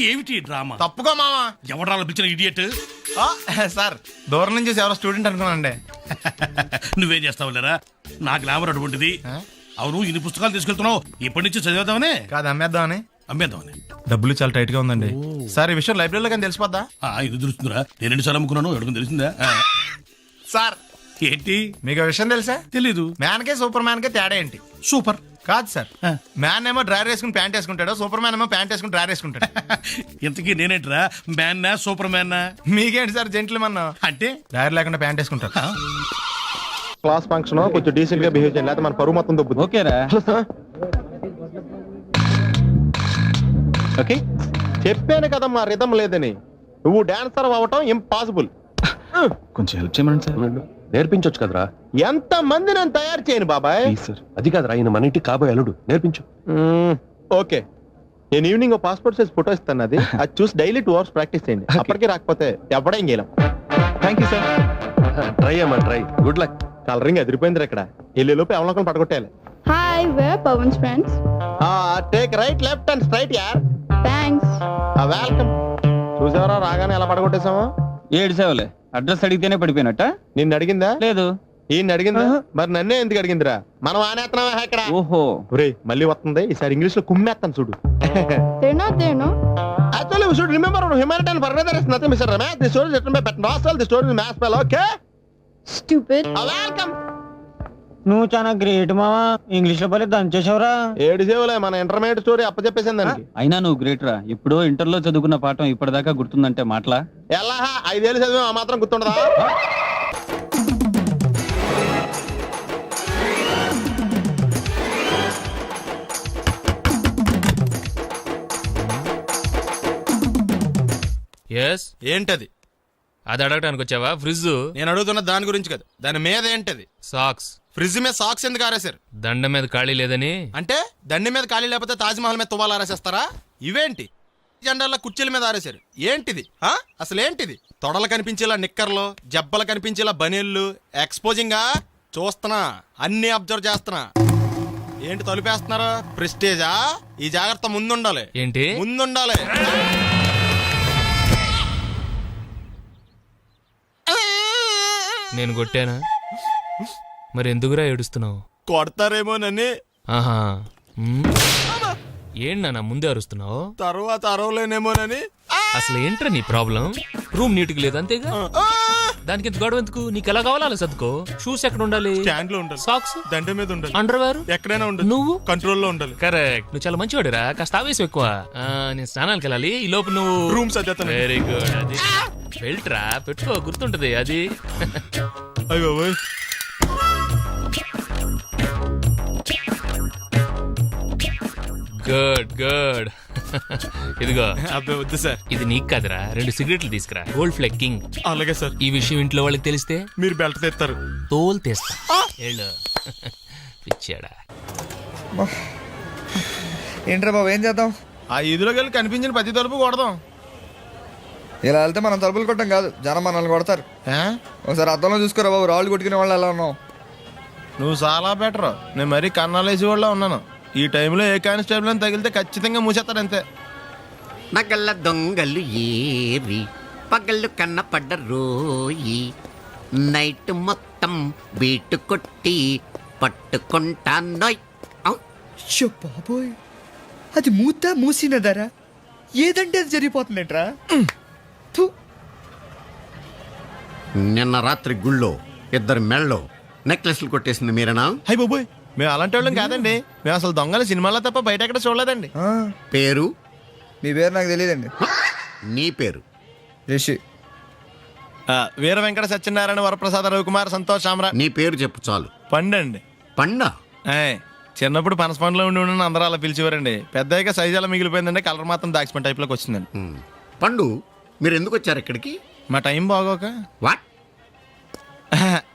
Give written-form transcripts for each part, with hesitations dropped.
ఏమిటి డ్రామా? తప్పుకో మామా. ఎవరా పిలిచిన ఇడియట్? సార్ దూరం నుంచి ఎవరో స్టూడెంట్ అనుకున్నానండి. నువ్వేం చేస్తావు లేరా? నా గ్లామర్ అటువంటిది. అవును, ఇన్ని పుస్తకాలు తీసుకెళ్తున్నావు, ఇప్పటి నుంచి చదివేద్దామనే కాదు అమ్మేద్దామని. అమ్మేద్దామని. డబ్బులు చాలా టైట్ గా ఉందండి సార్. ఈ విషయం లైబ్రరీలో కానీ తెలిసిపోద్దా? ఇది తెలుస్తుందిరా, నేను 2 సార్లు అమ్ముకున్నాను, ఎడుకుని తెలిసిందా? సార్ ఏంటి మీకు విషయం తెలుసా? తెలీదు. మ్యాన్ కే సూపర్ మ్యాన్ కే తేడా ఏంటి? సూపర్ కాదు సార్, మ్యాన్ ఏమో డ్రైవర్ వేసుకుని ప్యాంట్ వేసుకుంటాడు, సూపర్ మ్యాన్ ఏమో ప్యాంట్ వేసుకుని డ్రైవర్ వేసుకుంటాడు. ఇంతకీ నేనేంట్రా, మ్యాన్నా సూపర్ మ్యాన్నా? మీకేంటి సార్ జెంట్లు మన్నా అంటే డ్రైవర్ లేకుండా ప్యాంట్ వేసుకుంటారు. క్లాస్ ఫంక్షన్ కొంచెం డీసెంట్ గా బిహేవ్ చేయాలి, లేకపోతే మన పరువు మొత్తం దొబ్బుతుంది. ఓకేరా? ఓకే చెప్పాను కదా మా రిధం లేదని. నువ్వు డాన్సర్ అవ్వటం ఇంపాసిబుల్. కొంచెం హెల్ప్ చేయమని సార్. నేర్పించొచ్చు కదరా. ఎంత మంది నేను తయారు చేయను బాబాయ్. సార్ అది కాదురా, ఆయన మన ఇంటికి కాబోయే అల్లుడు, నేర్పించు. ఓకే, నేను ఈవినింగ్ పాస్పోర్ట్ సైజ్ ఫోటో ఇస్తాను, అది చూసి డైలీ 2 hours ప్రాక్టీస్ చేయండి. అప్పటికి రాకపోతే ఎవడేం చేయలేం. Thank you sir. ట్రై అమ్మా ట్రై. Good luck. కలరింగ్ అదిరిపోయింది ఇక్కడ. వెళ్ళేలోపు ఎవరినొకరు పడగొట్టాలి. Hi, we're Pawan's friends. Take right left and straight యార్. Thanks. వెల్కమ్. చూసావరా రాగానే ఎలా పడగొట్టేసామో. 7 సేవలే. అడ్రస్ అడిగితేనే పడిపోయినట్ట? నిన్ను అడిగిందా? లేదు. ఈయన అడిగిందా? మరి నన్నే ఎందుకు అడిగిందిరా? మనం ఆనేస్తున్నావా ఇక్కడ? ఓహో ఒరేయ్ మళ్ళీ వస్తుంది, ఈసారి ఇంగ్లీష్ లో కుమ్మేస్తాను చూడు. They're not there, no? Actually, we should remember humanitarian for another is nothing, Mr. Ramesh. The story is written by Pat Nossel. The story is mass spell, okay? Stupid. Welcome. నువ్వు చాలా great మావా. English లో పని దంచేసావురా. 7 సేవలే మన intermediate story అప్పచెప్పేసింది దానికి. అయినా నువ్వు great రా. ఇప్పుడు ఇంటర్ లో చదువుకున్న పాఠం ఇప్పటిదాకా గుర్తుందంటే మాటలా? ఎలా 5 ఏళ్ళు చదివా ఆ మాత్రం గుర్తుండదా? ఏంటది? అది అడగటానికి వచ్చావా? ఫ్రిడ్జ్. నేను అడుగుతున్న దాని గురించి కదా, దాని మీద ఏంటది? సాక్స్. ఫ్రిడ్జ్ మీద సాక్స్ ఎందుకు ఆరేశారు? దండ మీద ఖాళీ లేదని. అంటే దండి మీద ఖాళీ లేకపోతే తాజ్మహల్ మీద తువ్వాలు ఆరేసేస్తారా? ఇవేంటి జెండాల కుర్చీల మీద ఆరేశారు? ఏంటిది అసలు ఏంటిది? తొడలు కనిపించేలా నిక్కర్లు, జబ్బలు కనిపించేలా బనీళ్ళు, ఎక్స్పోజింగా చూస్తున్నా, అన్ని అబ్జర్వ్ చేస్తున్నా. ఏంటి తలుపేస్తున్నారా? ప్రెస్టేజా? ఈ జాగ్రత్త ముందుండాలి. ఏంటి ముందుండాలి. నేను కొట్టానా? మరి ఎందుకురా ఏడుస్తున్నావు? కొడతారేమోనని. ఆహా. ఏంటన్నా ముందే అరుస్తున్నావు? తర్వాత అరవలేనేమోనని. అసలు ఏంట్రా నీ ప్రాబ్లం? రూమ్ నీట్గా లేదు అంతేగా, దానికి ఎంత గొడవ ఎందుకు? నీకు ఎలా కావాలో అలా సర్దుకో. షూస్ ఎక్కడ ఉండాలి? స్టాండ్ లో ఉండాలి. సాక్స్ దండ మీద ఉండాలి. అండర్వేర్ ఎక్కడైనా ఉండాలి. నువ్వు కంట్రోల్లో ఉండాలి. కరెక్ట్. నువ్వు చాలా మంచివాడురా. కాస్త ఆవేశం ఎక్కువ. నేను స్నానానికి వెళ్ళాలి, ఈ లోపు నువ్వు రూమ్ సర్దేస్తాను. Very good. అది బెల్ట్రా, పెట్టుకో, గుర్తుంటది అది. అయ్యో గుడ్ గుడ్. ఇదిగో. అబ్బాయి వద్దు సార్. ఇది నీకు కాదురా, 2 సిగరెట్లు తీసుకురా. Gold Flake King. అలాగే సార్. ఈ విషయం ఇంట్లో వాళ్ళకి తెలిస్తే మీరు బెల్ట్ తెస్తారు. తోలు తీస్తా. పిచ్చాడా. ఏంట్రా బాబు, ఏం చేద్దాం? ఆ ఈదులోకి వెళ్ళి కనిపించిన ప్రతి తలుపు కొడదాం. ఇలా వెళ్తే మనం తలుపులు కొట్టం కాదు, జనం మనల్ని కొడతారు. ఒకసారి అద్దంలో చూసుకోరా బాబు, రాళ్ళు కొట్టుకునే వాళ్ళు ఎలా ఉన్నావు? నువ్వు చాలా బెటర్. నేను మరీ కన్నాలేసి వాళ్ళ ఉన్నాను. ఈ టైంలో ఏ కానిస్టేబుల్ అని తగిలితే ఖచ్చితంగా మూసేస్తాడు అంతే. నగల దొంగలు ఏరి పగళ్ళు కన్నపడ్డ రోయి, నైట్ మొత్తం బీటు కొట్టి పట్టుకుంటానోయ్. బాబోయ్, అది మూసినదరా? ఏదంటే అది జరిగిపోతుందేంట్రా? నిన్న రాత్రి గుళ్ళో 2 మెళ్ళలో నెక్లెస్లు కొట్టేసింది మీరేనా? హై బాబోయ్, మేము అలాంటి వాళ్ళం కాదండి. మేము అసలు దొంగలు సినిమాలో తప్ప బయట ఎక్కడ చూడలేదండి. పేరు? మీ పేరు నాకు తెలియదండి. నీ పేరు? రిషి. వీర వెంకట సత్యనారాయణ వరప్రసాద రవికుమార్ సంతోష్ సామ్రా. నీ పేరు చెప్పు చాలు. పండండి. పండా? చిన్నప్పుడు పనస పండులో ఉండి అందరూ అలా పిలిచేవారండి. పెద్దగా సైజ్ అలా మిగిలిపోయిందండి, కలర్ మాత్రం దాక్సిపెన్ టైప్ లోకి వచ్చిందండి. పండు, మీరు ఎందుకు వచ్చారు ఇక్కడికి? మా టైం బాగోక. వాట్?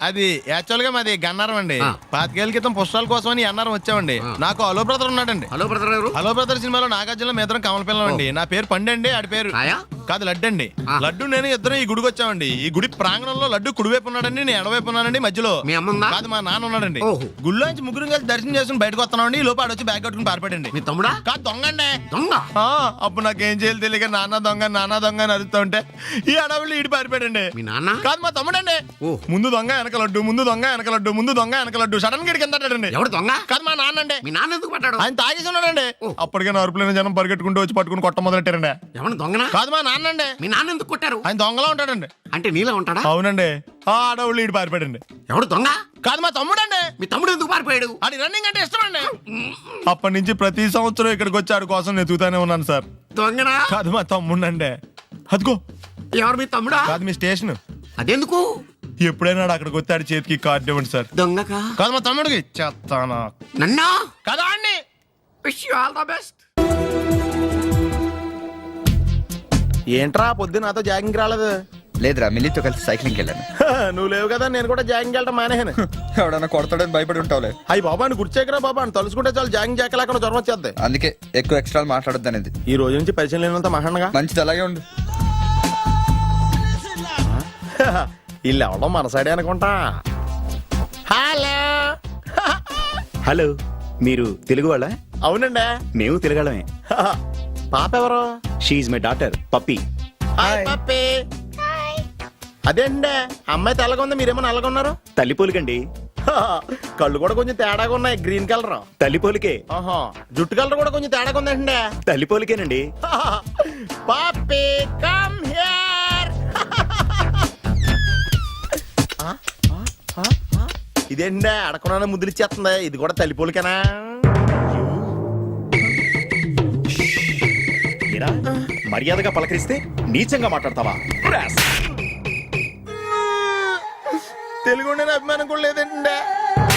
అది యాక్చువల్ గా మాది గన్నారం అండి. 25 ఏళ్ల క్రితం పుస్తకాల కోసం అని అన్నారం వచ్చామండి. నాకు హలో బ్రదర్ ఉన్నాడండి. హలో బ్రదర్ ఎవరు? హలో బ్రదర్ సినిమాలో నాగార్జున మేదరం కమల పిల్లం అండి. నా పేరు పండు అండి, ఆడి పేరు. కాదు లడ్డు అండి. ఆ. లడ్డు నేను ఇద్దరు ఈ గుడికి వచ్చామండి. ఈ గుడి ప్రాంగణంలో లడ్డు కుడివైపు ఉన్నాడండి, నేను ఎడవైపు ఉన్నానండి. మధ్యలో మీ అమ్మ ఉందా? కాదు మా నాన్న ఉన్నాడండి. ఓహో. గుళ్ళో నుంచి ముగ్గురు కలిసి దర్శనం చేసుకుని బయటకు వస్తున్నామండి. ఈ లోపు ఆడొచ్చి బ్యాగ్ కట్టుకుని పారిపోయాడండి. మీ తమ్ముడా? కాదు దొంగ అండి. దొంగ? ఆ, అప్పుడు నాకేం చేయాలి తెలియక నాన్న దొంగ అని అరుస్తూ ఉంటే ఈ అడవులు ఈడి పారిపోయాడండి. మీ నాన్న? కాదు మా తమ్ముడండి. ఓ. ముందు దొంగ వెనక లడ్డు, ముందు దొంగ వెనక లడ్డు, ముందు దొంగ వెనక లడ్డు. సడన్ గా కింద ఎవడు దొంగ? కాదు మా నాన్న అండి. మీ నాన్న ఎందుకు పట్టాడు? ఆయన తాగేసి ఉన్నాడండి. ఓ. అప్పటికే నరుపులైన జనం పరిగెట్టుకుంటూ వచ్చి పట్టుకుని కొట్ట మొదలెట్టారండి. ఎవడు దొంగనా? కాదు మా నాన్న అండి. మీ నాన్న ఎందుకు కొట్టారు? ఆయన దొంగలా ఉంటాడండి. అంటే నీలా ఉంటాడా? అవునండి. ఆ అడవులు ఈడి పారిపోయాడండి. ఎవడు దొంగ? కాదు మా తమ్ముడండి. మీ తమ్ముడు ఎందుకు పారిపోయాడు? అది రన్నింగ్ అంటే ఇష్టం అండి. అప్పటి నుంచి ప్రతి సంవత్సరం ఇక్కడికి వచ్చి ఆడి కోసం వెతుకుతానే ఉన్నాను సార్. దొంగనా? కాదు మా తమ్ముడండి. అదిగో ఎవరు మీ తమ్ముడా? కాదు మీ స్టేషన్. అదెందుకు? ఎప్పుడైనా ఆడు అక్కడికి వచ్చి ఆడి చేతికి కార్డు ఇవ్వండి సార్. దొంగకా? కాదు మా తమ్ముడికి చెత్తానా. నన్నా? కదా అండి. Wish you all the best. ఏంట్రా పొద్దున నాతో జాగింగ్ రాలేదు? లేదురా, మిల్లీతో కలిసి సైక్లింగ్కి వెళ్ళాను. నువ్వు లేవు కదా, నేను కూడా జాగింగ్ వెళ్ళడం మానేహాను. ఎవడన్నా కొడతాడని భయపడి ఉంటావులే. అయ్యి బాబా అని గుర్చేకరా బాబా అని తలుసుకుంటే చాలు జాగింగ్ చేయలేకుండా జ్వరం వచ్చేద్ది. అందుకే ఎక్కువ ఎక్స్ట్రా మాట్లాడొద్దు అనేది. ఈ రోజు నుంచి పరిచయం లేనంత మహాన్నగా మంచిది, అలాగే ఉండు. వీళ్ళు ఎవడం మనసాడే అనుకుంటా. హలో. హలో, మీరు తెలుగు వాళ్ళ? అవునండి. మేము తెలుగాళ్ళమే. పాప ఎవరు? She my daughter Pappi. Hi Pappi. అదేండి అమ్మాయి తెల్లగా ఉంది, మీరేమో నల్లగా ఉన్నారు. తల్లిపోలికండి. కళ్ళు కూడా కొంచెం తేడాగా ఉన్నాయి, గ్రీన్ కలర్. తల్లిపోలికే. ఆహా, జుట్టు కలర్ కూడా కొంచెం తేడాగా ఉందండి. తల్లిపోలికేనండి. పప్పి కమ్ హియర్. ఇదేండి అడగకుండా ముద్దులు ఇచ్చేస్తుంది. ఇది కూడా తల్లిపోలికేనా? మీరా మర్యాదగా పలకరిస్తే నీచంగా మాట్లాడతావా? తెలుగు అభిమానం కూడా లేదండి.